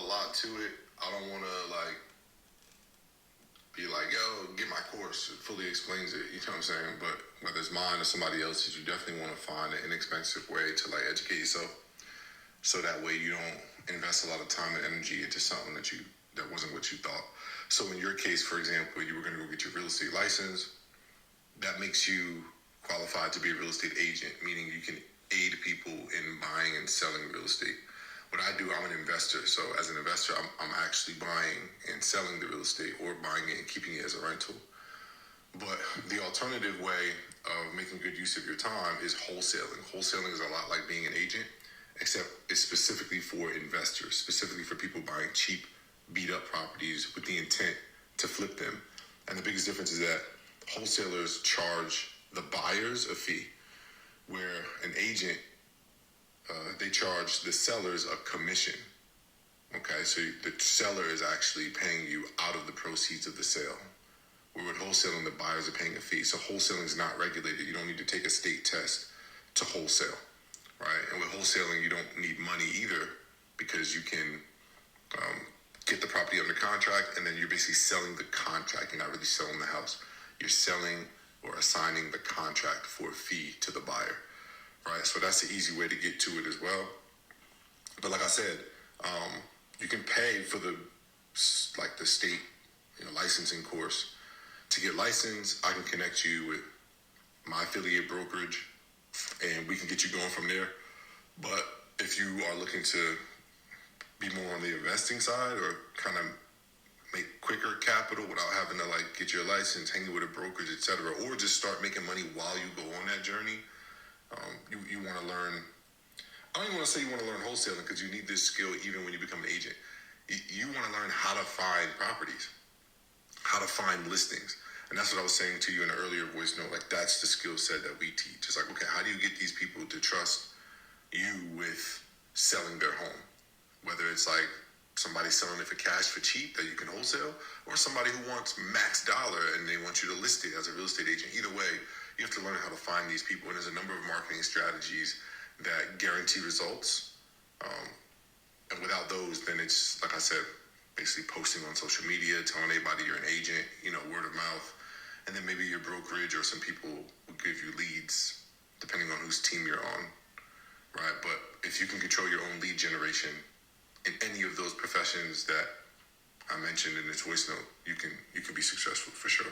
lot to it. I don't want to like be like, yo, get my course. It fully explains it. You know what I'm saying? But whether it's mine or somebody else's, you definitely want to find an inexpensive way to like educate yourself, so that way you don't invest a lot of time and energy into something that wasn't what you thought. So in your case, for example, you were going to go get your real estate license. That makes you qualified to be a real estate agent, meaning you can aid people in buying and selling real estate. What I do, I'm an investor. So as an investor, I'm actually buying and selling the real estate, or buying it and keeping it as a rental. But the alternative way of making good use of your time is wholesaling. Wholesaling is a lot like being an agent, except it's specifically for investors, specifically for people buying cheap, beat up properties with the intent to flip them. And the biggest difference is that wholesalers charge the buyers a fee, where an agent, they charge the sellers a commission. Okay, so the seller is actually paying you out of the proceeds of the sale. Where with wholesaling, the buyers are paying a fee. So wholesaling is not regulated. You don't need to take a state test to wholesale, right? And with wholesaling, you don't need money either, because you can get the property under contract, and then you're basically selling the contract. You're not really selling the house. You're selling or assigning the contract for a fee to the buyer, right? So that's the easy way to get to it as well. But like I said, you can pay for the state, licensing course. To get licensed, I can connect you with my affiliate brokerage, and we can get you going from there. But if you are looking to be more on the investing side, or kind of make quicker capital without having to like get your license, hanging with a brokerage, etc., or just start making money while you go on that journey, you want to learn. I don't even want to say you want to learn wholesaling, because you need this skill even when you become an agent. You want to learn how to find properties, how to find listings. And that's what I was saying to you in an earlier voice note. Like, that's the skill set that we teach. It's like, okay, how do you get these people to trust you with selling their home? Whether it's like somebody selling it for cash for cheap that you can wholesale, or somebody who wants max dollar and they want you to list it as a real estate agent. Either way, you have to learn how to find these people. And there's a number of marketing strategies that guarantee results. And without those, then it's, like I said, basically posting on social media, telling everybody you're an agent, word of mouth. And then maybe your brokerage or some people will give you leads, depending on whose team you're on, right? But if you can control your own lead generation in any of those professions that I mentioned in this voice note, you can be successful for sure.